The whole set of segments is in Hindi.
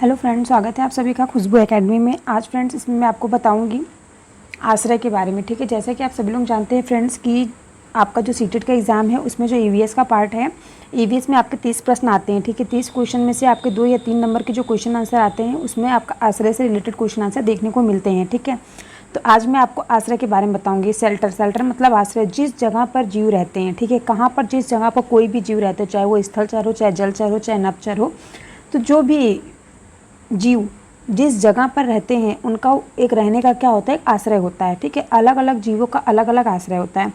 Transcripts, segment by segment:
हेलो फ्रेंड्स, स्वागत है आप सभी का खुशबू एकेडमी में। आज फ्रेंड्स इसमें मैं आपको बताऊंगी आश्रय के बारे में। ठीक है, जैसे कि आप सभी लोग जानते हैं फ्रेंड्स कि आपका जो सीटेट का एग्ज़ाम है उसमें जो ईवीएस का पार्ट है, ईवीएस में आपके 30 प्रश्न आते हैं। ठीक है, 30 क्वेश्चन में से आपके 2 या 3 नंबर के जो क्वेश्चन आंसर आते हैं उसमें आपका आश्रय से रिलेटेड क्वेश्चन आंसर देखने को मिलते हैं। ठीक है, तो आज मैं आपको आश्रय के बारे में बताऊंगी। शेल्टर मतलब आश्रय, जिस जगह पर जीव रहते हैं। ठीक है, कहाँ पर जिस जगह पर कोई भी जीव रहते हैं, चाहे वो स्थलचर हो, चाहे जलचर हो, चाहे नभचर हो, तो जो भी जीव जिस जगह पर रहते हैं उनका एक रहने का क्या होता है, एक आश्रय होता है। ठीक है, अलग अलग जीवों का अलग अलग आश्रय होता है।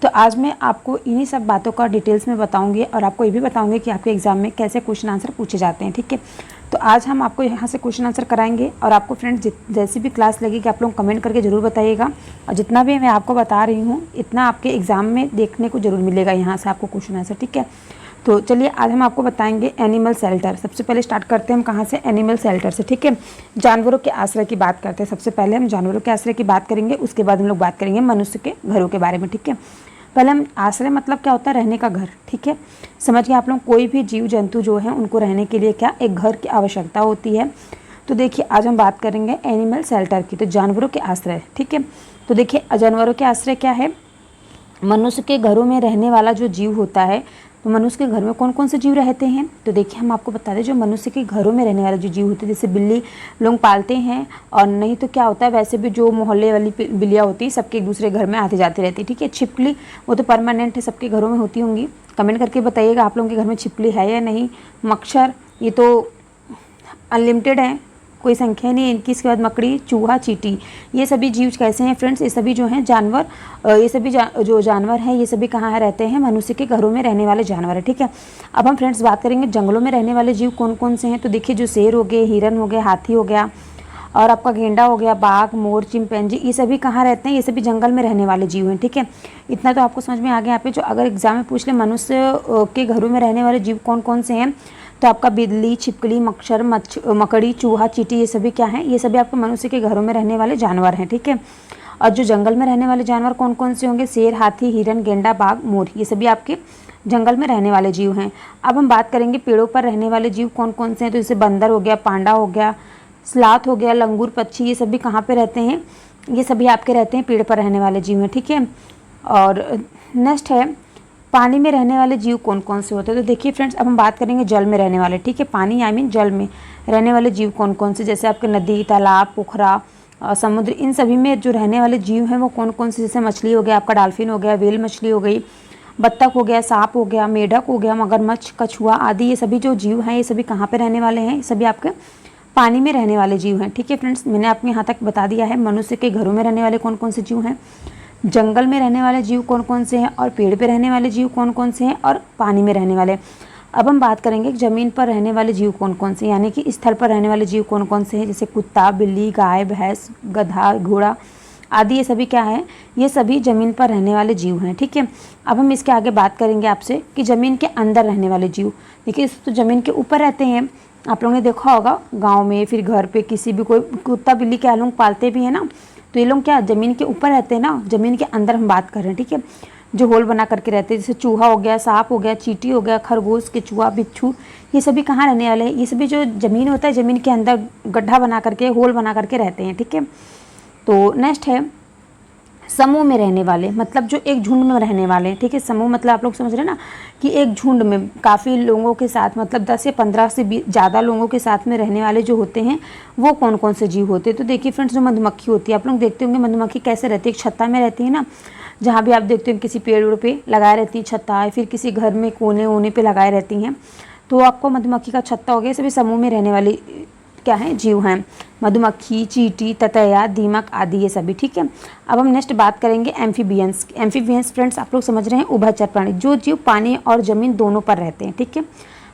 तो आज मैं आपको इन्हीं सब बातों का डिटेल्स में बताऊंगी और आपको ये भी बताऊंगी कि आपके एग्जाम में कैसे क्वेश्चन आंसर पूछे जाते हैं। ठीक है, तो आज हम आपको यहाँ से क्वेश्चन आंसर कराएंगे और आपको फ्रेंड्स जैसी भी क्लास लगेगी आप लोग कमेंट करके ज़रूर बताइएगा। और जितना भी मैं आपको बता रही हूँ इतना आपके एग्ज़ाम में देखने को ज़रूर मिलेगा यहाँ से आपको क्वेश्चन आंसर। ठीक है, तो चलिए आज हम आपको बताएंगे एनिमल शेल्टर। सबसे पहले स्टार्ट करते हैं हम कहाँ से, एनिमल शेल्टर से। ठीक है, जानवरों के आश्रय की बात करते हैं। सबसे पहले हम जानवरों के आश्रय की बात करेंगे, उसके बाद हम लोग बात करेंगे मनुष्य के घरों के बारे में। ठीक है, पहले हम आश्रय मतलब क्या होता है, रहने का घर। ठीक है, समझ गए आप लोग। कोई भी जीव जंतु जो है उनको रहने के लिए क्या, एक घर की आवश्यकता होती है। तो देखिए आज हम बात करेंगे एनिमल शेल्टर की, तो जानवरों के आश्रय। ठीक है, तो देखिए जानवरों के आश्रय क्या है, मनुष्य के घरों में रहने वाला जो जीव होता है। तो मनुष्य के घर में कौन कौन से जीव रहते हैं, तो देखिए हम आपको बता दें, जो मनुष्य के घरों में रहने वाले जो जीव होते हैं, जैसे बिल्ली लोग पालते हैं, और नहीं तो क्या होता है, वैसे भी जो मोहल्ले वाली बिल्लियाँ होती है सबके एक दूसरे घर में आते जाते रहती है। ठीक है, छिपकली वो तो परमानेंट है, सबके घरों में होती होंगी। कमेंट करके बताइएगा आप लोगों के घर में छिपकली है या नहीं। मच्छर ये तो अनलिमिटेड है, कोई संख्या नहीं है इनकी। इसके बाद मकड़ी, चूहा, चींटी, ये सभी जीव कैसे हैं फ्रेंड्स, ये सभी जो हैं जानवर, ये सभी जो जानवर हैं ये सभी कहाँ रहते हैं, मनुष्य के घरों में रहने वाले जानवर है। ठीक है, अब हम फ्रेंड्स बात करेंगे जंगलों में रहने वाले जीव कौन कौन से हैं। तो देखिए जो शेर हो गए, हिरन हो गया, हाथी हो गया, और आपका गेंडा हो गया, बाघ, मोर, चिंपैंजी, ये सभी कहाँ रहते हैं, ये सभी जंगल में रहने वाले जीव हैं। ठीक है, इतना तो आपको समझ में आ गया। यहाँ पे जो अगर एग्जाम में पूछ ले मनुष्य के घरों में रहने वाले जीव कौन कौन से हैं, तो आपका बिल्ली, छिपकली, मच्छर, मकड़ी, चूहा, चींटी, ये सभी क्या हैं, ये सभी आपके मनुष्य के घरों में रहने वाले जानवर हैं। ठीक है, और जो जंगल में रहने वाले जानवर कौन कौन से होंगे, शेर, हाथी, हिरन, गेंडा, बाघ, मोर, ये सभी आपके जंगल में रहने वाले जीव हैं। अब हम बात करेंगे पेड़ों पर रहने वाले जीव कौन कौन से हैं। तो जैसे बंदर हो गया, पांडा हो गया, स्लाथ हो गया, लंगूर पक्षी, ये सभी कहाँ पे रहते हैं, ये सभी आपके रहते हैं पेड़ पर रहने वाले जीव हैं। ठीक है, और नेक्स्ट है पानी में रहने वाले जीव कौन कौन से होते हैं। तो देखिए फ्रेंड्स अब हम बात करेंगे जल में रहने वाले। ठीक है, पानी आई मीन जल में रहने वाले जीव कौन कौन से, जैसे आपके नदी, तालाब, पोखरा, समुद्र, इन सभी में जो रहने वाले जीव हैं वो कौन कौन से, जैसे मछली हो गया, आपका डॉल्फिन हो गया, व्हेल मछली हो गई, बत्तख हो गया, सांप हो गया, मेढक हो गया, मगरमच्छ, कछुआ आदि, ये सभी जो जीव हैं ये सभी कहाँ पे रहने वाले हैं, सभी आपके पानी में रहने वाले जीव हैं। ठीक है फ्रेंड्स, मैंने आपको यहाँ तक बता दिया है मनुष्य के घरों में रहने वाले कौन कौन से जीव हैं, जंगल में रहने वाले जीव कौन कौन से हैं, और पेड़ पे रहने वाले जीव कौन कौन से हैं, और पानी में रहने वाले। अब हम बात करेंगे ज़मीन पर रहने वाले जीव कौन कौन से, यानी कि स्थल पर रहने वाले जीव कौन कौन से हैं, जैसे कुत्ता, बिल्ली, गाय, भैंस, गधा, घोड़ा आदि, ये सभी क्या है, ये सभी ज़मीन पर रहने वाले जीव हैं। ठीक है, अब हम इसके आगे बात करेंगे आपसे कि ज़मीन के अंदर रहने वाले जीव। देखिए तो ज़मीन के ऊपर रहते हैं, आप लोगों ने देखा होगा गाँव में, फिर घर पर किसी भी कोई कुत्ता बिल्ली क्या लोग पालते भी हैं ना, तो ये लोग क्या ज़मीन के ऊपर रहते हैं ना, ज़मीन के अंदर हम बात कर रहे हैं। ठीक है, जो होल बना करके रहते हैं, जैसे चूहा हो गया, सांप हो गया, चींटी हो गया, खरगोश, केचुआ, बिच्छू, ये सभी कहाँ रहने वाले हैं, ये सभी जो ज़मीन होता है ज़मीन के अंदर गड्ढा बना करके, होल बना करके रहते हैं। ठीक है, तो नेक्स्ट है समूह में रहने वाले, मतलब जो एक झुंड में रहने वाले हैं। ठीक है, समूह मतलब आप लोग समझ रहे हैं ना कि एक झुंड में काफ़ी लोगों के साथ, मतलब 10 से 15 से ज़्यादा लोगों के साथ में रहने वाले जो होते हैं वो कौन कौन से जीव होते हैं। तो देखिए फ्रेंड्स जो मधुमक्खी होती है, आप लोग देखते होंगे मधुमक्खी कैसे रहती है, एक छत्ता में रहती है ना, जहाँ भी आप देखते हैं किसी पेड़ पे लगाए रहती है छत्ता, फिर किसी घर में कोने वोने पे लगाए रहती हैं, तो आपको मधुमक्खी का छत्ता हो गया। सभी समूह में रहने वाली क्या है, जीव हैं, मधुमक्खी, चींटी, ततैया, दीमक आदि, ये सभी। ठीक है, अब हम नेक्स्ट बात करेंगे एम्फीबियंस। एम्फीबियंस फ्रेंड्स आप लोग समझ रहे हैं उभयचर प्राणी, जो जीव पानी और जमीन दोनों पर रहते हैं। ठीक है,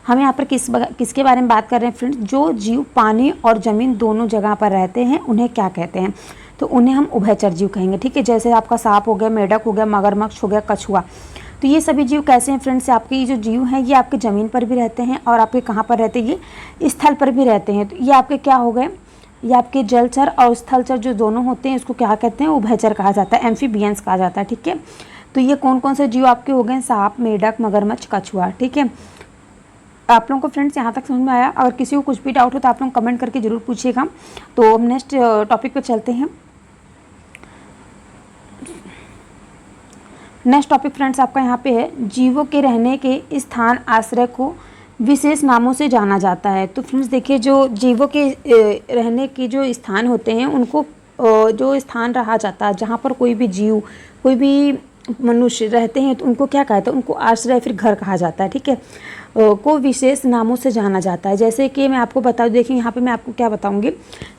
हम यहाँ पर किसके बारे में बात कर रहे हैं फ्रेंड्स, जो जीव पानी और जमीन दोनों जगह पर रहते हैं उन्हें क्या कहते हैं, तो उन्हें हम उभयचर जीव कहेंगे। ठीक है, जैसे आपका सांप हो गया, मेढक हो गया, मगरमच्छ हो गया, कछुआ, तो ये सभी जीव कैसे हैं फ्रेंड्स, आपके ये जो जीव हैं ये आपके ज़मीन पर भी रहते हैं और आपके कहाँ पर रहते हैं, ये स्थल पर भी रहते हैं। तो ये आपके क्या हो गए, ये आपके जलचर और स्थलचर जो दोनों होते हैं इसको क्या कहते हैं, उभयचर कहा जाता है, एम्फीबियंस कहा जाता है। ठीक है, तो ये कौन कौन से जीव आपके हो गए, सांप, मेढक, मगरमच्छ, कछुआ। ठीक है, आप लोगों को फ्रेंड्स यहाँ तक समझ में आया? अगर किसी को कुछ भी डाउट हो तो आप लोग कमेंट करके ज़रूर पूछिएगा। तो हम नेक्स्ट टॉपिक पे चलते हैं। नेक्स्ट टॉपिक फ्रेंड्स आपका यहाँ पे है, जीवों के रहने के स्थान आश्रय को विशेष नामों से जाना जाता है। तो फ्रेंड्स देखिए, जो जीवों के रहने के जो स्थान होते हैं उनको जो स्थान रहा जाता है, जहाँ पर कोई भी जीव, कोई भी मनुष्य रहते हैं, तो उनको क्या कहते हैं? उनको आश्रय फिर घर कहा जाता है, ठीक है। को विशेष नामों से जाना जाता है। जैसे कि मैं आपको बता, देखिए यहाँ पे मैं आपको क्या बताऊँगी,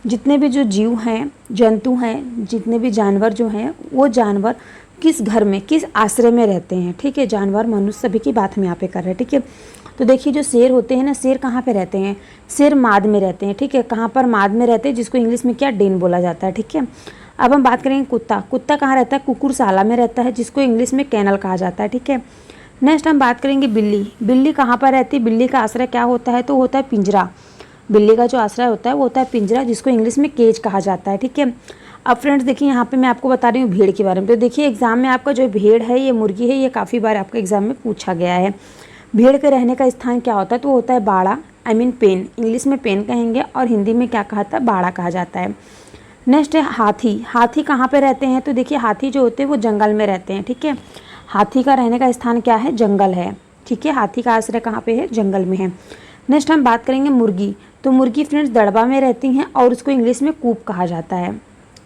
जितने भी जो जीव हैं, जंतु हैं, जितने भी जानवर जो हैं, वो जानवर किस घर में, किस आश्रय में रहते हैं, ठीक है। जानवर, मनुष्य, सभी की बात हम यहाँ पे कर रहे हैं, ठीक है। तो देखिए, जो शेर होते हैं ना, शेर कहाँ पे रहते हैं? शेर माद में रहते हैं, ठीक है। कहाँ पर? माद में रहते हैं, जिसको इंग्लिश में क्या, डेन बोला जाता है, ठीक है। अब हम बात करेंगे कुत्ता। कुत्ता कहाँ रहता है? कुकुरशाला में रहता है, जिसको इंग्लिश में कैनल कहा जाता है, ठीक है। नेक्स्ट हम बात करेंगे बिल्ली। बिल्ली कहाँ पर रहती है? बिल्ली का आश्रय क्या होता है? तो होता है पिंजरा। बिल्ली का जो आश्रय होता है वो होता है पिंजरा, जिसको इंग्लिश में केज कहा जाता है, ठीक है। अब फ्रेंड्स देखिए, यहाँ पे मैं आपको बता रही हूँ भेड़ के बारे में। तो देखिए, एग्जाम में आपका जो भेड़ है, ये मुर्गी है, ये काफ़ी बार आपके एग्जाम में पूछा गया है। भेड़ के रहने का स्थान क्या होता है? तो होता है बाड़ा, आई मीन पेन। इंग्लिश में पेन कहेंगे और हिंदी में क्या कहा था? बाड़ा कहा जाता है। नेक्स्ट है हाथी। हाथी कहाँ पे रहते हैं? तो देखिए, हाथी जो होते हैं वो जंगल में रहते हैं, ठीक है। हाथी का रहने का स्थान क्या है? जंगल है, ठीक है। हाथी का आश्रय कहाँ पे है? जंगल में है। नेक्स्ट हम बात करेंगे मुर्गी। तो मुर्गी फ्रेंड्स दड़बा में रहती हैं और उसको इंग्लिश में कूप कहा जाता है।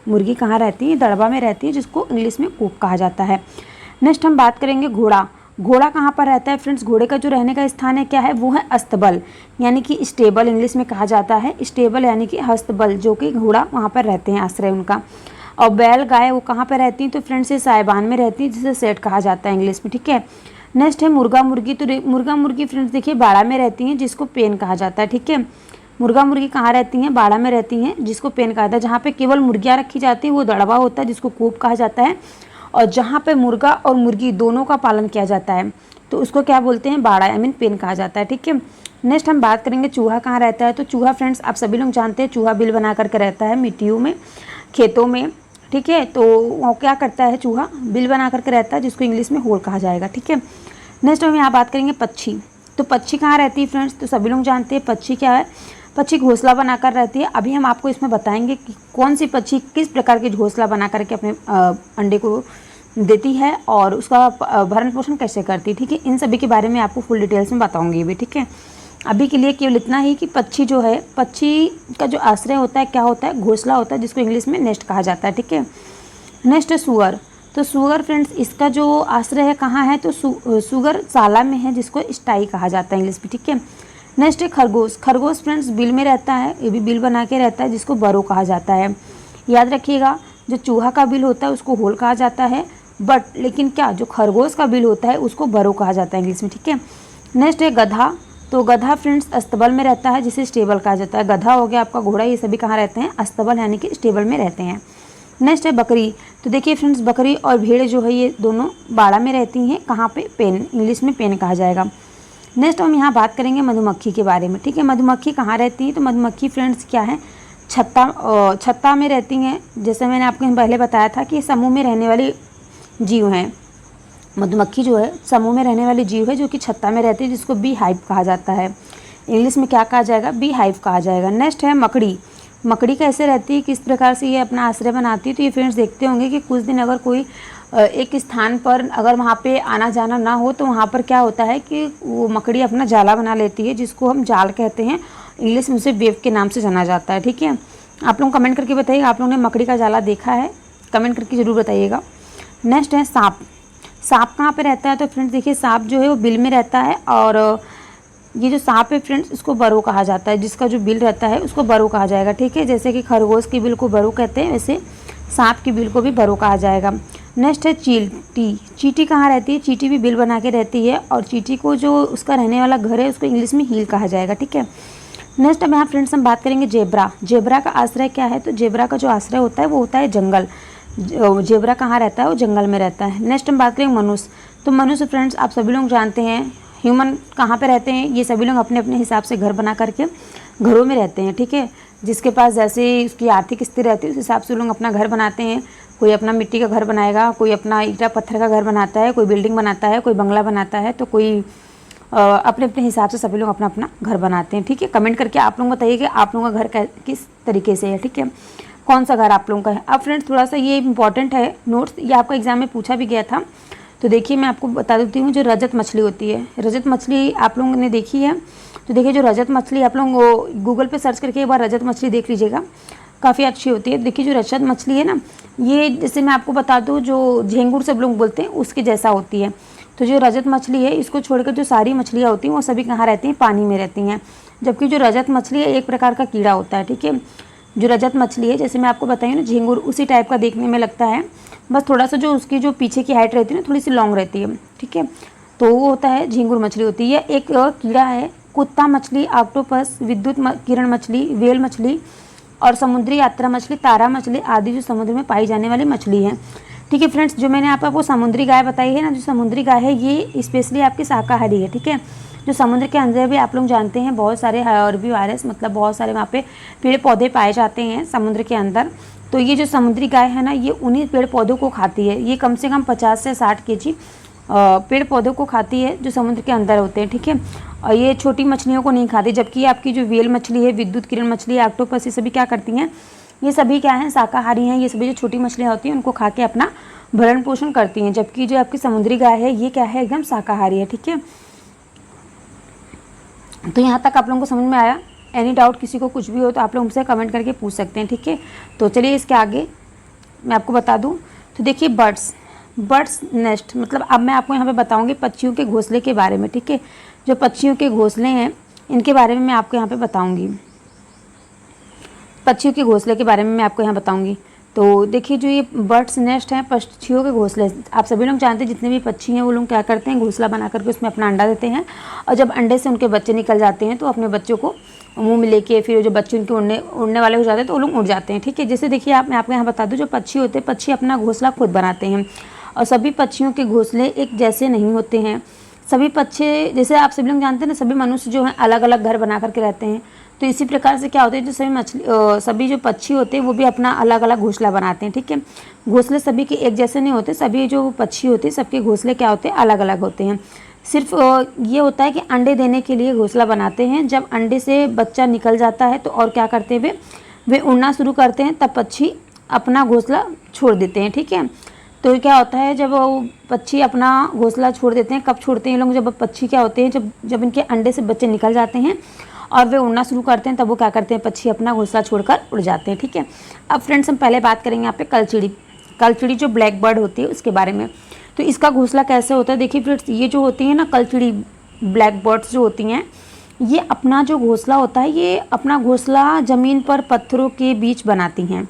मुर्गी कहाँ रहती है? दड़बा में रहती है, जिसको इंग्लिश में कूप कहा जाता है। नेक्स्ट हम बात करेंगे घोड़ा। घोड़ा कहाँ पर रहता है फ्रेंड्स? घोड़े का जो रहने का स्थान है क्या है? वो है अस्तबल, यानी कि स्टेबल इंग्लिश में कहा जाता है। स्टेबल यानी कि हस्तबल, जो कि घोड़ा वहाँ पर रहते हैं, आश्रय उनका। और बैल गाय वो कहाँ पर रहती हैं? तो फ्रेंड्स ये साइबान में रहती है, जिसे सेट कहा जाता है इंग्लिश में, ठीक है। नेक्स्ट है मुर्गा मुर्गी। तो मुर्गा मुर्गी फ्रेंड्स देखिए बाड़ा में रहती हैं, जिसको पेन कहा जाता है, ठीक है। मुर्गा मुर्गी कहाँ रहती हैं? बाड़ा में रहती हैं, जिसको पेन कहा जाता है। जहाँ पे केवल मुर्गियाँ रखी जाती हैं वो दड़बा होता है, जिसको कूप कहा जाता है। और जहाँ पे मुर्गा और मुर्गी दोनों का पालन किया जाता है, तो उसको क्या बोलते हैं? बाड़ा, आई मीन पेन कहा जाता है, ठीक है। नेक्स्ट हम बात करेंगे चूहा कहाँ रहता है। तो चूहा फ्रेंड्स आप सभी लोग जानते हैं, चूहा बिल बना करके रहता है मिट्टियों में, खेतों में, ठीक है। तो वो क्या करता है? चूहा बिल बना करके रहता है, जिसको इंग्लिश में होल कहा जाएगा, ठीक है। नेक्स्ट हम यहाँ बात करेंगे पक्षी। तो पक्षी कहाँ रहती है फ्रेंड्स? तो सभी लोग जानते हैं पक्षी क्या है? पक्षी घोंसला बनाकर रहती है। अभी हम आपको इसमें बताएंगे कि कौन सी पक्षी किस प्रकार के घोंसला बना करके अपने अंडे को देती है और उसका भरण पोषण कैसे करती है, ठीक है। इन सभी के बारे में आपको फुल डिटेल्स में बताऊंगी भी, ठीक है। अभी के लिए केवल इतना ही कि पक्षी जो है, पक्षी का जो आश्रय होता है क्या होता है? घोंसला होता है, जिसको इंग्लिश में नेस्ट कहा जाता है, ठीक है। नेक्स्ट है सुअर। तो सुअर फ्रेंड्स इसका जो आश्रय है कहाँ है? तो सुअर शाला में है, जिसको स्टाई कहा जाता है इंग्लिश में, ठीक है। नेक्स्ट है खरगोश। खरगोश फ्रेंड्स बिल में रहता है, ये भी बिल बना के रहता है, जिसको बरो कहा जाता है। याद रखिएगा, जो चूहा का बिल होता है उसको होल कहा जाता है, बट लेकिन क्या जो खरगोश का बिल होता है उसको बरो कहा जाता है इंग्लिश में, ठीक है। नेक्स्ट है गधा। तो गधा फ्रेंड्स अस्तबल में रहता है, जिसे स्टेबल कहा जाता है। गधा हो गया आपका घोड़ा, ये सभी कहाँ रहते हैं? अस्तबल यानी कि स्टेबल में रहते हैं। नेक्स्ट है बकरी। तो देखिए फ्रेंड्स, बकरी और भेड़ जो है ये दोनों बाड़ा में रहती हैं। कहाँ पे? पेन, इंग्लिश में पेन कहा जाएगा। नेक्स्ट हम यहाँ बात करेंगे मधुमक्खी के बारे में, ठीक है। मधुमक्खी कहाँ रहती है? तो मधुमक्खी फ्रेंड्स क्या है? छत्ता में रहती हैं। जैसे मैंने आपको पहले बताया था कि समूह में रहने वाली जीव हैं। मधुमक्खी जो है समूह में रहने वाली जीव है, जो कि छत्ता में रहती है, जिसको बी हाइव कहा जाता है। इंग्लिश में क्या कहा जाएगा? बी हाइव कहा जाएगा। नेक्स्ट है मकड़ी। मकड़ी कैसे रहती है, किस प्रकार से ये अपना आश्रय बनाती है? तो ये फ्रेंड्स देखते होंगे कि कुछ दिन अगर कोई एक स्थान पर अगर वहाँ पे आना जाना ना हो, तो वहाँ पर क्या होता है कि वो मकड़ी अपना जाला बना लेती है, जिसको हम जाल कहते हैं। इंग्लिश में उसे वेव के नाम से जाना जाता है, ठीक है। आप लोग कमेंट करके बताइएगा, आप लोगों ने मकड़ी का जाला देखा है? कमेंट करके ज़रूर बताइएगा। नेक्स्ट है सांप। सांप कहाँ पे रहता है? तो फ्रेंड्स देखिए, सांप जो है वो बिल में रहता है, और ये जो सांप है फ्रेंड्स इसको बरो कहा जाता है। जिसका जो बिल रहता है उसको बरो कहा जाएगा, ठीक है। जैसे कि खरगोश की बिल को बरो कहते हैं, वैसे सांप की बिल को भी बरो कहा जाएगा। नेक्स्ट है चींटी। चींटी कहाँ रहती है? चींटी भी बिल बना के रहती है, और चींटी को जो उसका रहने वाला घर है उसको इंग्लिश में हील कहा जाएगा, ठीक है। नेक्स्ट अब यहाँ फ्रेंड्स हम बात करेंगे जेब्रा। जेब्रा का आश्रय क्या है? तो जेब्रा का जो आश्रय होता है वो होता है जंगल। जेब्रा कहाँ रहता है? वो जंगल में रहता है। नेक्स्ट हम बात करेंगे मनुष्य। तो मनुष्य फ्रेंड्स आप सभी लोग जानते हैं, ह्यूमन कहाँ पे रहते हैं? ये सभी लोग अपने अपने हिसाब से घर बना करके घरों में रहते हैं, ठीक है। जिसके पास जैसे उसकी आर्थिक स्थिति रहती है उस हिसाब से लोग अपना घर बनाते हैं। कोई अपना मिट्टी का घर बनाएगा, कोई अपना ईंटा पत्थर का घर बनाता है, कोई बिल्डिंग बनाता है, कोई बंगला बनाता है, तो कोई अपने अपने हिसाब से सभी लोग अपना अपना घर बनाते हैं। ठीक है, कमेंट करके आप लोग बताइए कि आप लोगों का घर किस तरीके से है। ठीक है, कौन सा घर आप लोगों का है। अब फ्रेंड्स थोड़ा सा ये इंपॉर्टेंट है नोट्स, ये आपका एग्जाम में पूछा भी गया था। तो देखिए मैं आपको बता देती हूँ, जो रजत मछली होती है, रजत मछली आप लोगों ने देखी है। तो देखिए जो रजत मछली आप लोग गूगल पे सर्च करके एक बार रजत मछली देख लीजिएगा, काफ़ी अच्छी होती है। देखिए जो रजत मछली है ना, ये जैसे मैं आपको बता दूँ, जो झींगुर सब लोग बोलते हैं उसके जैसा होती है। तो जो रजत मछली है, इसको छोड़कर जो सारी मछलियाँ होती हैं वो सभी कहाँ रहती हैं, पानी में रहती हैं। जबकि जो रजत मछली है एक प्रकार का कीड़ा होता है। ठीक है, जो रजत मछली है जैसे मैं आपको बताई ना झींगुर, उसी टाइप का देखने में लगता है, बस थोड़ा सा जो उसकी जो पीछे की हाइट रहती है ना थोड़ी सी लॉन्ग रहती है। ठीक है, तो वो होता है झींगुर मछली होती है। एक कीड़ा है कुत्ता मछली, ऑक्टोपस, विद्युत किरण मछली, व्हेल मछली और समुद्री यात्रा मछली, तारा मछली आदि जो समुद्र में पाई जाने वाली मछली है। ठीक है फ्रेंड्स, जो मैंने आपको समुद्री गाय बताई है ना, जो समुद्री गाय है ये स्पेशली आपकी शाकाहारी है। ठीक है, जो समुद्र के अंदर भी आप लोग जानते हैं बहुत सारे हर्बीवोरस, मतलब बहुत सारे वहाँ पे पेड़ पौधे पाए जाते हैं समुद्र के अंदर। तो ये जो समुद्री गाय है ना, ये उन्हीं पेड़ पौधों को खाती है। ये कम से कम 50 से 60 केजी पेड़ पौधों को खाती है जो समुद्र के अंदर होते हैं। ठीक है, और ये छोटी मछलियों को नहीं खाती। जबकि आपकी जो व्हेल मछली है, विद्युत किरण मछली, ऑक्टोपस, ये सभी क्या करती हैं, ये सभी क्या हैं, शाकाहारी हैं। ये सभी जो छोटी मछलियाँ होती हैं उनको खा के अपना भरण पोषण करती हैं। जबकि जो आपकी समुद्री गाय है ये क्या है, एकदम शाकाहारी है। ठीक है, तो यहाँ तक आप लोगों को समझ में आया। एनी डाउट किसी को कुछ भी हो तो आप लोग हमसे कमेंट करके पूछ सकते हैं। ठीक है, तो चलिए इसके आगे मैं आपको बता दूँ। तो देखिए बर्ड्स नेस्ट, मतलब अब मैं आपको यहाँ पे बताऊँगी पक्षियों के घोंसले के बारे में। ठीक है, जो पक्षियों के घोंसले हैं इनके बारे में मैं आपको यहाँ पे बताऊँगी, पक्षियों के घोंसले के बारे में मैं आपको यहाँ बताऊँगी। तो देखिए जो ये बर्ड्स नेस्ट हैं, पक्षियों के घोंसले, आप सभी लोग जानते हैं जितने भी पक्षी हैं वो लोग क्या करते हैं, घोंसला बना करके उसमें अपना अंडा देते हैं। और जब अंडे से उनके बच्चे निकल जाते हैं तो अपने बच्चों को मुंह में लेके फिर जो बच्चे उनके उड़ने वाले हो जाते हैं तो वो लोग उड़ जाते हैं। ठीक है, जैसे देखिए मैं आपको यहाँ बता दूँ, जो पक्षी होते हैं, पक्षी अपना घोंसला खुद बनाते हैं और सभी पक्षियों के घोंसले एक जैसे नहीं होते हैं। सभी पक्षी, जैसे आप सभी लोग जानते हैं ना, सभी मनुष्य जो हैं अलग अलग घर बना करके रहते हैं। तो इसी प्रकार से क्या होता है, जो सभी जो पक्षी होते हैं वो भी अपना अलग अलग घोंसला बनाते हैं। ठीक है, घोंसले सभी के एक जैसे नहीं होते, सभी जो पक्षी होते हैं सबके घोंसले क्या होते हैं, अलग अलग होते हैं। सिर्फ ये होता है कि अंडे देने के लिए घोंसला बनाते हैं। जब अंडे से बच्चा निकल जाता है तो और क्या करते हैं, वे उड़ना शुरू करते हैं, तब पक्षी अपना घोंसला छोड़ देते हैं। ठीक है, तो क्या होता है, जब वो पक्षी अपना घोंसला छोड़ देते हैं, कब छोड़ते हैं लोग, जब पक्षी क्या होते हैं, जब इनके अंडे से बच्चे निकल जाते हैं और वे उड़ना शुरू करते हैं, तब वो क्या करते हैं, पक्षी अपना घोंसला छोड़कर उड़ जाते हैं। ठीक है, अब फ्रेंड्स हम पहले बात करेंगे यहाँ पे कलचिड़ी जो ब्लैक बर्ड होती है उसके बारे में। तो इसका घोंसला कैसे होता है, देखिए फ्रेंड्स, ये जो होती है ना कलचिड़ी ब्लैक बर्ड्स जो होती हैं, ये अपना जो घोंसला होता है, ये अपना घोंसला ज़मीन पर पत्थरों के बीच बनाती हैं।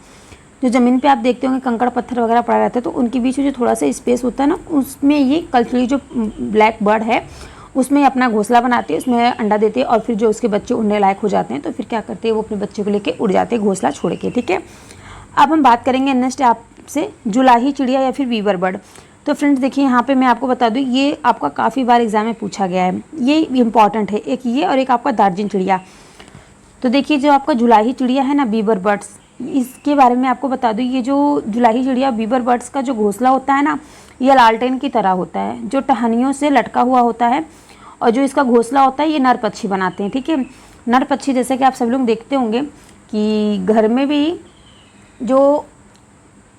जो ज़मीन पे आप देखते होंगे कंकड़ पत्थर वगैरह पड़ा रहता है, तो उनके बीच में जो थोड़ा सा स्पेस होता है ना, उसमें ये कलचिड़ी जो ब्लैक बर्ड है उसमें अपना घोंसला बनाती है, उसमें अंडा देती है और फिर जो उसके बच्चे उड़ने लायक हो जाते हैं तो फिर क्या करते हैं, वो अपने बच्चे को लेके उड़ जाते हैं घोंसला छोड़ के। ठीक है, अब हम बात करेंगे नेक्स्ट आपसे जुलाही चिड़िया या फिर वीवर बर्ड। तो फ्रेंड्स देखिए यहाँ पे मैं आपको बता दूँ, ये आपका काफ़ी बार एग्जाम में पूछा गया है, ये इंपॉर्टेंट है, एक ये और एक आपका दार्जिन चिड़िया। तो देखिए जो आपका जुलाही चिड़िया है ना, वीवर बर्ड्स, इसके बारे में आपको बता दूँ, ये जो जुलाही चिड़िया वीवर बर्ड्स का जो घोंसला होता है ना, ये लालटेन की तरह होता है, जो टहनियों से लटका हुआ होता है। और जो इसका घोंसला होता है ये नर पक्षी बनाते हैं। ठीक है, नर पक्षी जैसे कि आप सब लोग देखते होंगे कि घर में भी जो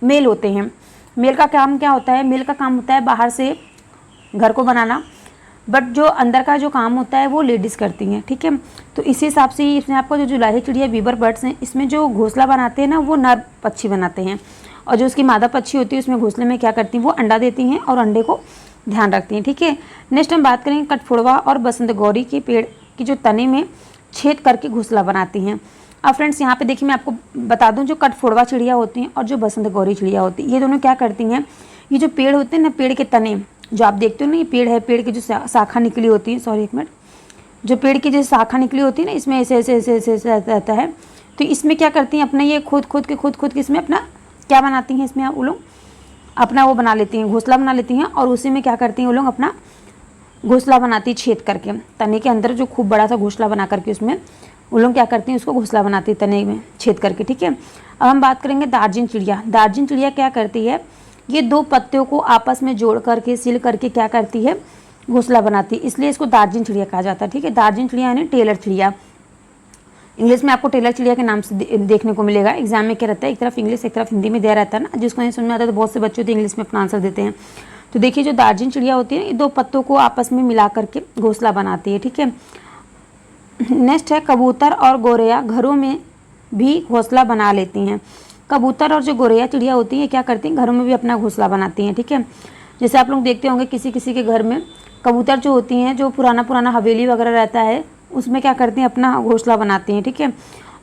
मेल होते हैं, मेल का काम क्या होता है, मेल का काम होता है बाहर से घर को बनाना, बट जो अंदर का जो काम होता है वो लेडीज़ करती हैं। ठीक है, तो इसी हिसाब से इसमें आपको जो जुलाही चिड़िया वीवर बर्ड्स हैं, इसमें जो घोंसला बनाते हैं ना वो नर पक्षी बनाते हैं। और जो उसकी मादा पक्षी होती है उसमें घोंसले में क्या करती हैं, वो अंडा देती हैं और अंडे को ध्यान रखती हैं। ठीक है, नेक्स्ट हम बात करेंगे कठफोड़वा और बसंत गौरी के पेड़ की जो तने में छेद करके घोंसला बनाती हैं। अब फ्रेंड्स यहाँ पे देखिए मैं आपको बता दूं, जो कठफोड़वा चिड़िया होती हैं और जो बसंत गौरी चिड़िया होती है, ये दोनों क्या करती हैं, ये जो पेड़ होते हैं ना, पेड़ के तने जो आप देखते हो ना, ये पेड़ है, पेड़ की जो शाखा निकली होती है, सॉरी एक मिनट, जो पेड़ की जो शाखा निकली होती है ना, इसमें ऐसे ऐसे ऐसे ऐसे रहता है। तो इसमें क्या करती हैं, अपना ये खुद के इसमें अपना क्या बनाती हैं, इसमें वो लोग अपना वो बना लेती हैं, घोंसला बना लेती हैं और उसी में क्या करती हैं वो लोग अपना घोंसला बनाती है छेद करके, तने के अंदर जो खूब बड़ा सा घोंसला बना करके उसमें वो लोग क्या करती हैं, उसको घोंसला बनाती है तने में छेद करके। ठीक है, अब हम बात करेंगे दार्जिन चिड़िया। दार्जिन चिड़िया क्या करती है, ये दो पत्तियों को आपस में जोड़ करके सिल करके क्या करती है, घोंसला बनाती है, इसलिए इसको दार्जिन चिड़िया कहा जाता है। ठीक है, दार्जिन चिड़िया यानी टेलर चिड़िया। इंग्लिश में आपको टेलर चिड़िया के नाम से देखने को मिलेगा। एग्जाम में क्या रहता है, एक तरफ इंग्लिश एक तरफ हिंदी में दिया रहता है ना, जिसको नहीं समझ में आता तो बहुत से बच्चे होते हैं इंग्लिश में अपना आंसर देते हैं। तो देखिए जो दार्जिन चिड़िया होती है, ये 2 पत्तों को आपस में मिला करके घोंसला बनाती है। ठीक है, नेक्स्ट है कबूतर और गोरैया घरों में भी घोंसला बना लेती हैं। कबूतर और जो गोरैया चिड़िया होती हैं क्या करती हैं, घरों में भी अपना घोंसला बनाती हैं। ठीक है, जैसे आप लोग देखते होंगे किसी किसी के घर में कबूतर जो होती हैं, जो पुराना पुराना हवेली वगैरह रहता है, उसमें क्या करती हैं, अपना घोंसला बनाती हैं। ठीक है,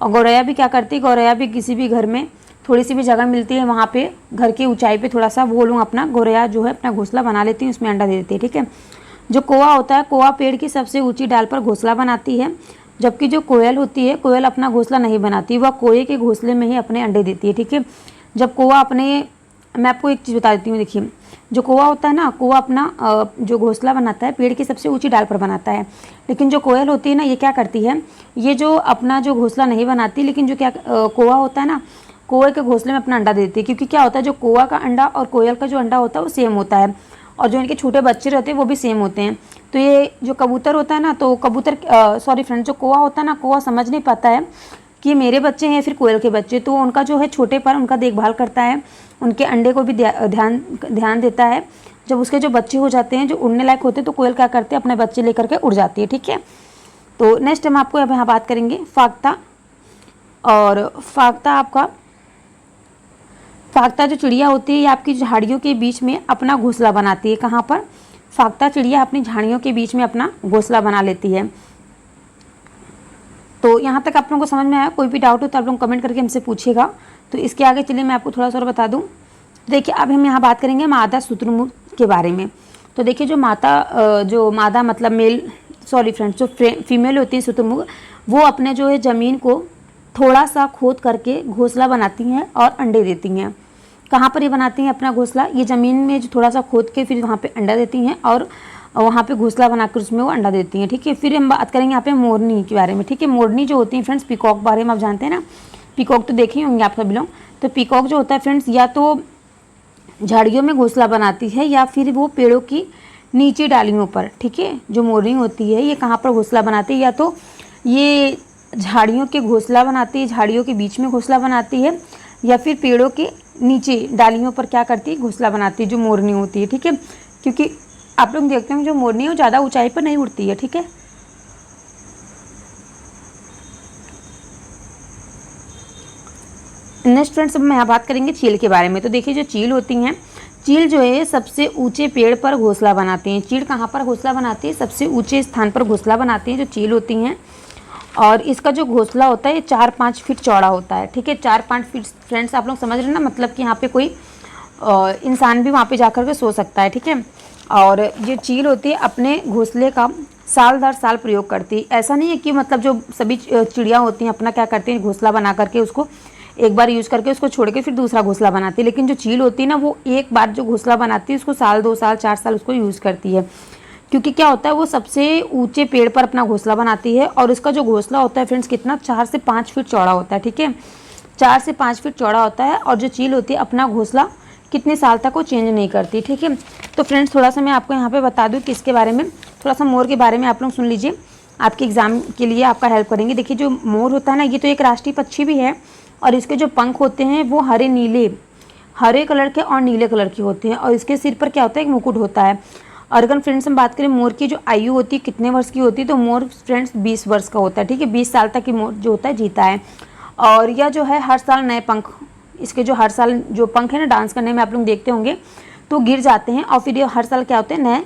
और गौरैया भी क्या करती है, गौरैया भी किसी भी घर में थोड़ी सी भी जगह मिलती है, वहाँ पे घर की ऊंचाई पे थोड़ा सा वो लोग अपना गौरैया जो है अपना घोंसला बना लेती है, उसमें अंडा दे देती है। ठीक है, जो कौवा होता है, कौवा पेड़ की सबसे ऊंची डाल पर घोंसला बनाती है, जबकि जो कोयल होती है, कोयल अपना घोंसला नहीं बनाती, वह कोए के घोंसले में ही अपने अंडे देती है। ठीक है, जब कौवा अपने, मैं आपको एक चीज़ बता देती हूँ, देखिए जो कौवा होता है ना, कौवा अपना जो घोंसला बनाता है पेड़ की सबसे ऊंची डाल पर बनाता है, लेकिन जो कोयल होती है ना, ये क्या करती है, ये जो अपना जो घोंसला नहीं बनाती, लेकिन जो क्या कौवा होता है ना, कौवे के घोंसले में अपना अंडा देती है। क्योंकि क्या होता है, जो कौवा का अंडा और कोयल का जो अंडा होता है वो सेम होता है, और जो इनके छोटे बच्चे रहते हैं वो भी सेम होते हैं। तो ये जो कबूतर होता है ना, तो कबूतर सॉरी फ्रेंड्स, जो कौवा होता है ना, कौवा समझ नहीं पाता है कि मेरे बच्चे हैं फिर कोयल के बच्चे, तो उनका जो है छोटे पर उनका देखभाल करता है, उनके अंडे को भी ध्यान देता है। जब उसके जो बच्चे हो जाते हैं, जो उड़ने लायक होते हैं, तो कोयल क्या करते हैं, अपने बच्चे लेकर के उड़ जाती है। ठीक है, तो नेक्स्ट हम आपको यहाँ बात करेंगे फाख्ता। और फाख्ता जो चिड़िया होती है, ये आपकी झाड़ियों के बीच में अपना घोंसला बनाती है। कहाँ पर, फाख्ता चिड़िया अपनी झाड़ियों के बीच में अपना घोंसला बना लेती है। तो यहाँ तक आप लोगों को समझ में आया? कोई भी डाउट हो तो आप लोग कमेंट करके हमसे पूछिएगा। तो इसके आगे चलिए मैं आपको थोड़ा सा और बता दूँ। देखिए अब हम यहाँ बात करेंगे मादा शुतुरमुर्ग के बारे में। तो देखिए जो मादा मतलब मेल, सॉरी फ्रेंड्स, जो फीमेल होती है शुतुरमुर्ग, वो अपने जो है ज़मीन को थोड़ा सा खोद करके घोंसला बनाती हैं और अंडे देती हैं। कहाँ पर ये बनाती हैं अपना घोंसला, ये ज़मीन में जो थोड़ा सा खोद के फिर वहाँ पे अंडा देती हैं और वहाँ पे घोंसला बनाकर उसमें वो अंडा देती हैं। ठीक है, फिर हम बात करेंगे यहाँ पे मोरनी के बारे में। ठीक है, मोरनी जो होती है फ्रेंड्स, पीकॉक बारे में आप जानते हैं ना, पीकॉक तो देखे ही होंगे आप सभी लोग। तो पीकॉक जो होता है फ्रेंड्स, या तो झाड़ियों में घोंसला बनाती है या फिर वो पेड़ों की नीचे डालियों पर। ठीक है, जो मोरनी होती है ये कहाँ पर घोंसला बनाती है, या तो ये झाड़ियों के घोंसला बनाती है, झाड़ियों के बीच में घोंसला बनाती है, या फिर पेड़ों के नीचे डालियों पर क्या करती है, घोंसला बनाती है, जो मोरनी होती है। ठीक है, क्योंकि आप लोग देखते हैं जो मोरनी है वो ज़्यादा ऊंचाई पर नहीं उड़ती है। ठीक है, नेक्स्ट फ्रेंड्स अब मैं यहाँ बात करेंगे चील के बारे में। तो देखिए जो चील होती हैं, चील जो है सबसे ऊंचे पेड़ पर घोंसला बनाती हैं। चील कहाँ पर घोंसला बनाती है, सबसे ऊंचे स्थान पर घोंसला बनाती हैं जो चील होती हैं। और इसका जो घोंसला होता है ये 4-5 फीट चौड़ा होता है। ठीक है, 4-5 फीट फ्रेंड्स आप लोग समझ रहे हैं ना, मतलब कि यहाँ पे कोई इंसान भी वहाँ पे जाकर के सो सकता है। ठीक है, और ये चील होती है अपने घोंसले का साल दर साल प्रयोग करती है। ऐसा नहीं है कि मतलब जो सभी चिड़िया होती हैं अपना क्या करती हैं, घोंसला बना करके उसको एक बार यूज़ करके उसको छोड़ के फिर दूसरा घोंसला बनाती है। लेकिन जो चील होती है ना, वो एक बार जो घोंसला बनाती है उसको साल 2 साल 4 साल उसको यूज़ करती है। क्योंकि क्या होता है, वो सबसे ऊंचे पेड़ पर अपना घोंसला बनाती है और इसका जो घोंसला होता है फ्रेंड्स कितना, 4 से 5 फीट चौड़ा होता है। ठीक है, 4 से 5 फीट चौड़ा होता है। और जो चील होती है अपना घोंसला कितने साल तक वो चेंज नहीं करती। ठीक है, तो फ्रेंड्स थोड़ा सा मैं आपको यहाँ पे बता दूँ कि इसके बारे में, थोड़ा सा मोर के बारे में आप लोग सुन लीजिए, आपके एग्जाम के लिए आपका हेल्प करेंगे। देखिए जो मोर होता है ना, ये तो एक राष्ट्रीय पक्षी भी है और इसके जो पंख होते हैं वो हरे कलर के और नीले कलर के होते हैं। और इसके सिर पर क्या होता है, एक मुकुट होता है। और अगर फ्रेंड्स हम बात करें मोर की जो आयु होती है कितने वर्ष की होती है, तो मोर फ्रेंड्स 20 वर्ष का होता है। ठीक है, 20 साल तक की मोर जो होता है जीता है। और यह जो है हर साल नए पंख, इसके जो हर साल जो पंख है ना, डांस करने में आप लोग देखते होंगे तो गिर जाते हैं और फिर ये हर साल क्या होते हैं, नए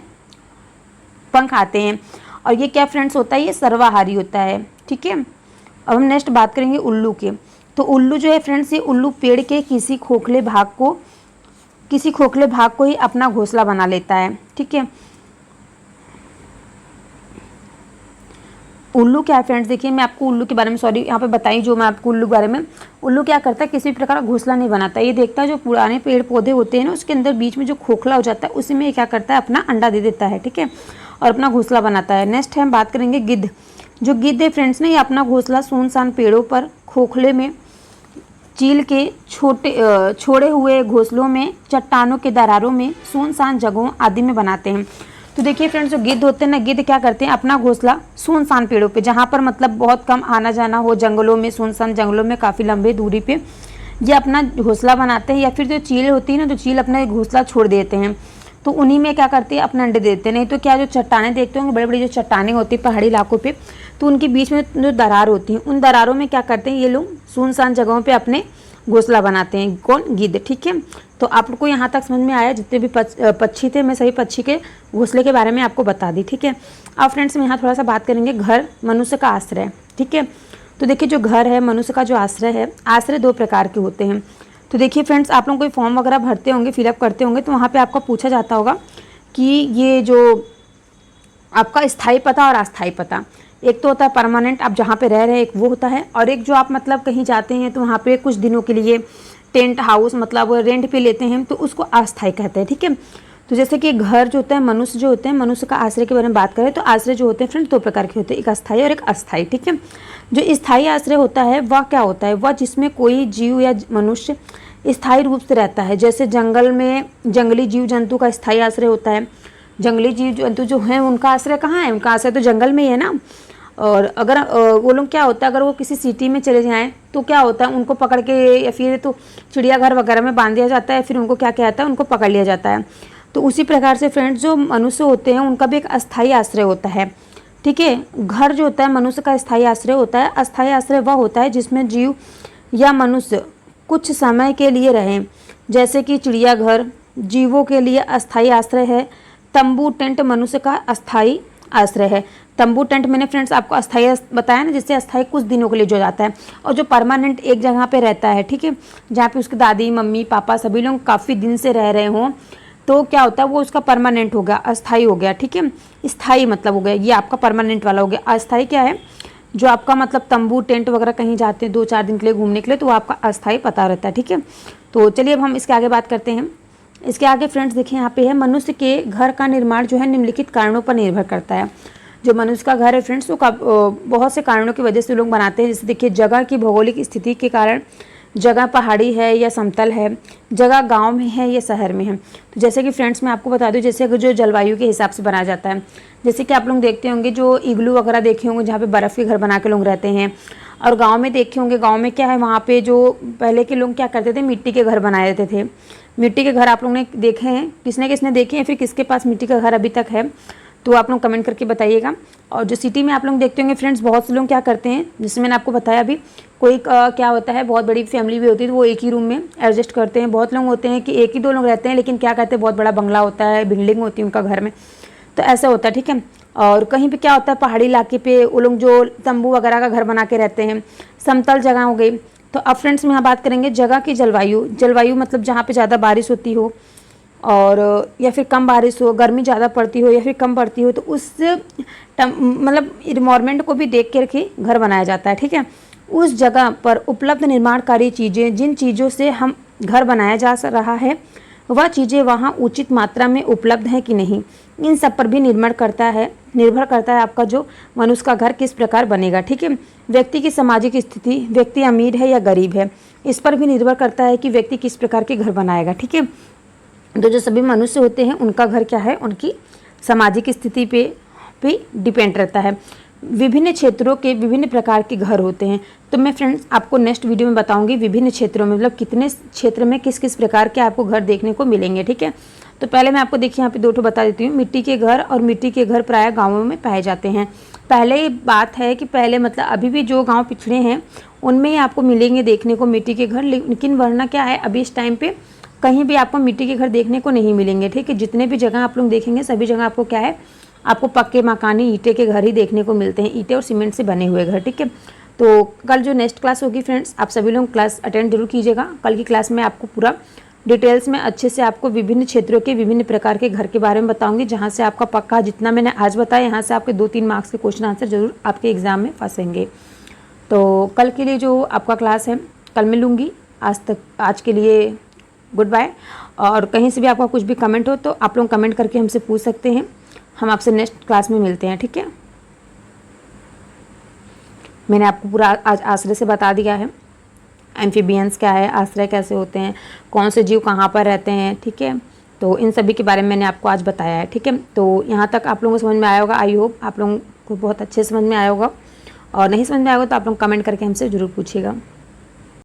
पंख आते हैं। और ये क्या फ्रेंड्स होता है, ये सर्वाहारी होता है। ठीक है, अब हम नेक्स्ट बात करेंगे उल्लू के। तो उल्लू जो है फ्रेंड्स, ये उल्लू पेड़ के किसी खोखले भाग को ही अपना घोंसला बना लेता है। ठीक है, उल्लू क्या है फ्रेंड्स, देखिए मैं आपको उल्लू के बारे में यहाँ पे बताई जो मैं आपको उल्लू के बारे में। उल्लू क्या करता है, किसी भी प्रकार का घोंसला नहीं बनाता। ये देखता है जो पुराने पेड़ पौधे होते हैं ना, उसके अंदर बीच में जो खोखला हो जाता है उसी में ये क्या करता है, अपना अंडा दे देता है। ठीक है, और अपना घोंसला बनाता है। नेक्स्ट हम बात करेंगे गिद्ध। जो गिद्ध है फ्रेंड्स ने, ये अपना घोंसला सुनसान पेड़ों पर, खोखले में, चील के छोड़े हुए घोंसलों में, चट्टानों के दरारों में, सुनसान जगहों आदि में बनाते हैं। तो देखिए फ्रेंड्स, जो गिद्ध होते हैं ना, गिद्ध क्या करते हैं, अपना घोंसला सुनसान पेड़ों पे, जहाँ पर मतलब बहुत कम आना जाना हो, जंगलों में, सुनसान जंगलों में काफ़ी लंबी दूरी पे ये अपना घोंसला बनाते हैं। या फिर जो चील होती है ना, जो चील अपना घोंसला छोड़ देते हैं, तो उन्हीं में क्या करते हैं, अपने अंडे देते हैं। नहीं तो क्या, जो चट्टानें देखते होंगे, बड़ी बड़ी जो चट्टानें होती है पहाड़ी इलाकों पे, तो उनके बीच में जो दरार होती है, उन दरारों में क्या करते हैं ये लोग, सुनसान जगहों पे अपने घोंसला बनाते हैं। कौन, गिद्ध। ठीक है, तो आपको यहाँ तक समझ में आया, जितने भी पक्षी थे, मैं सभी पक्षी के घोंसले के बारे में आपको बता दी। ठीक है, अब फ्रेंड्स हम यहाँ थोड़ा सा बात करेंगे घर मनुष्य का आश्रय। ठीक है, तो देखिए जो घर है मनुष्य का जो आश्रय है, आश्रय 2 प्रकार के होते हैं। तो देखिए फ्रेंड्स, आप लोग कोई फॉर्म वगैरह भरते होंगे, फिलअप करते होंगे, तो वहाँ पे आपको पूछा जाता होगा कि ये जो आपका स्थायी पता और अस्थायी पता, एक तो होता है परमानेंट, आप जहाँ पे रह रहे हैं, एक वो होता है, और एक जो आप मतलब कहीं जाते हैं तो वहाँ पे कुछ दिनों के लिए टेंट हाउस मतलब रेंट पे लेते हैं, तो उसको अस्थायी कहते हैं। ठीक है, तो जैसे कि घर जो होता है, मनुष्य जो होते हैं, मनुष्य का आश्रय के बारे में बात करें तो आश्रय जो होते हैं फ्रेंड्स 2 प्रकार के होते हैं, एक अस्थायी और एक अस्थायी। ठीक है, जो स्थायी आश्रय होता है वह क्या होता है, वह जिसमें कोई जीव या मनुष्य स्थायी रूप से रहता है। जैसे जंगल में जंगली जीव जंतु का स्थायी आश्रय होता है। जंगली जीव जंतु जो हैं उनका आश्रय कहाँ है, उनका आश्रय तो जंगल में ही है ना। और अगर वो लोग क्या होता है, अगर वो किसी सिटी में चले जाएं तो क्या होता है, उनको पकड़ के या फिर तो चिड़ियाघर वगैरह में बांध दिया जाता है, फिर उनको क्या कहता है, उनको पकड़ लिया जाता है। तो उसी प्रकार से फ्रेंड्स, जो मनुष्य होते हैं उनका भी एक अस्थायी आश्रय होता है। ठीक है, घर जो होता है मनुष्य का स्थायी आश्रय होता है। अस्थायी आश्रय वह होता है जिसमें जीव या मनुष्य कुछ समय के लिए रहें, जैसे कि चिड़ियाघर जीवों के लिए अस्थायी आश्रय है। तंबू टेंट मनुष्य का अस्थायी आश्रय है। तंबू टेंट मैंने फ्रेंड्स आपको अस्थायी बताया ना, जिससे अस्थायी कुछ दिनों के लिए जो जाता है, और जो परमानेंट एक जगह पे रहता है। ठीक है, जहाँ पे उसके दादी मम्मी पापा सभी लोग काफ़ी दिन से रह रहे हों, तो क्या होता है, वो उसका परमानेंट हो गया, अस्थायी हो गया। ठीक है, स्थायी मतलब हो गया, ये आपका परमानेंट वाला हो गया। अस्थायी क्या है, जो आपका मतलब तंबू टेंट वगैरह कहीं जाते हैं 2-4 दिन के लिए घूमने के लिए, तो वो आपका अस्थायी पता रहता है। ठीक है, तो चलिए अब हम इसके आगे बात करते हैं। इसके आगे फ्रेंड्स देखिए, यहाँ पे है मनुष्य के घर का निर्माण जो है निम्नलिखित कारणों पर निर्भर करता है। जो मनुष्य का घर है फ्रेंड्स, वो बहुत से कारणों की वजह से लोग बनाते हैं। जैसे देखिए, जगह की भौगोलिक स्थिति के कारण, जगह पहाड़ी है या समतल है, जगह गांव में है या शहर में है। तो जैसे कि फ्रेंड्स मैं आपको बता दूं, जैसे जो जलवायु के हिसाब से बनाया जाता है, जैसे कि आप लोग देखते होंगे जो इग्लू वगैरह देखे होंगे, जहाँ पे बर्फ़ के घर बना के लोग रहते हैं। और गांव में देखे होंगे, गांव में क्या है, वहाँ पे जो पहले के लोग क्या करते थे, मिट्टी के घर बनाए देते थे। मिट्टी के घर आप लोगों ने देखे हैं, किसने किसने देखे हैं, फिर किसके पास मिट्टी का घर अभी तक है, तो आप लोग कमेंट करके बताइएगा। और जो सिटी में आप लोग देखते होंगे फ्रेंड्स, बहुत से लोग क्या करते हैं, जैसे मैंने आपको बताया अभी, कोई क्या होता है, बहुत बड़ी फैमिली भी होती है तो वो एक ही रूम में एडजस्ट करते हैं। बहुत लोग होते हैं कि एक ही 2 लोग रहते हैं, लेकिन क्या कहते हैं, बहुत बड़ा बंगला होता है, बिल्डिंग होती है उनका घर में, तो ऐसा होता है। ठीक है, और कहीं पे क्या होता है, पहाड़ी इलाके पे वो लोग जो तंबू वगैरह का घर बना के रहते हैं। समतल जगह हो गई। तो अब फ्रेंड्स हम यहाँ बात करेंगे जगह की जलवायु। जलवायु मतलब जहाँ पे ज़्यादा बारिश होती हो और या फिर कम बारिश हो, गर्मी ज़्यादा पड़ती हो या फिर कम पड़ती हो, तो उस मतलब इन्वायरमेंट को भी देख कर के घर बनाया जाता है। ठीक है, उस जगह पर उपलब्ध निर्माणकारी चीज़ें, जिन चीज़ों से हम घर बनाया जा रहा है, वह चीज़ें वहाँ उचित मात्रा में उपलब्ध हैं कि नहीं, इन सब पर भी निर्भर करता है आपका जो मनुष्य का घर किस प्रकार बनेगा। ठीक है, व्यक्ति की सामाजिक स्थिति, व्यक्ति अमीर है या गरीब है, इस पर भी निर्भर करता है कि व्यक्ति किस प्रकार के घर बनाएगा। ठीक है, तो जो सभी मनुष्य होते हैं उनका घर क्या है, उनकी सामाजिक स्थिति पे डिपेंड रहता है। विभिन्न क्षेत्रों के विभिन्न प्रकार के घर होते हैं। तो मैं फ्रेंड्स आपको नेक्स्ट वीडियो में बताऊंगी विभिन्न क्षेत्रों में, मतलब कितने क्षेत्र में किस किस प्रकार के आपको घर देखने को मिलेंगे। ठीक है, तो पहले मैं आपको देखिए यहाँ पे 2 ठो बता देती हूँ। मिट्टी के घर, और मिट्टी के घर प्रायः गाँवों में पाए जाते हैं। पहले बात है कि पहले मतलब अभी भी जो गाँव पिछड़े हैं उनमें ही आपको मिलेंगे देखने को मिट्टी के घर, लेकिन वरना क्या है, अभी इस टाइम पे कहीं भी आपको मिट्टी के घर देखने को नहीं मिलेंगे। ठीक है, जितने भी जगह आप लोग देखेंगे सभी जगह आपको क्या है, आपको पक्के मकानी ईंटे के घर ही देखने को मिलते हैं, ईंटे और सीमेंट से बने हुए घर। ठीक है, तो कल जो नेक्स्ट क्लास होगी फ्रेंड्स, आप सभी लोग क्लास अटेंड जरूर कीजिएगा। कल की क्लास में आपको पूरा डिटेल्स में अच्छे से आपको विभिन्न क्षेत्रों के विभिन्न प्रकार के घर के बारे में बताऊंगी, जहाँ से आपका पक्का जितना मैंने आज बताया, यहाँ से आपके 2-3 मार्क्स के क्वेश्चन आंसर जरूर आपके एग्जाम में फंसेंगे। तो कल के लिए जो आपका क्लास है कल मिलूँगी। आज के लिए गुड बाय। और कहीं से भी आपका कुछ भी कमेंट हो तो आप लोग कमेंट करके हमसे पूछ सकते हैं। हम आपसे नेक्स्ट क्लास में मिलते हैं। ठीक है, मैंने आपको पूरा आज आश्रय से बता दिया है, एम्फीबियंस क्या है, आश्रय कैसे होते हैं, कौन से जीव कहाँ पर रहते हैं। ठीक है, तो इन सभी के बारे में मैंने आपको आज बताया है, ठीक है। तो यहाँ तक आप लोगों को समझ में आया होगा, आई होप आप लोगों को बहुत अच्छे से समझ में आया होगा, और नहीं समझ में आया होगा तो आप लोग कमेंट करके हमसे ज़रूर पूछिएगा।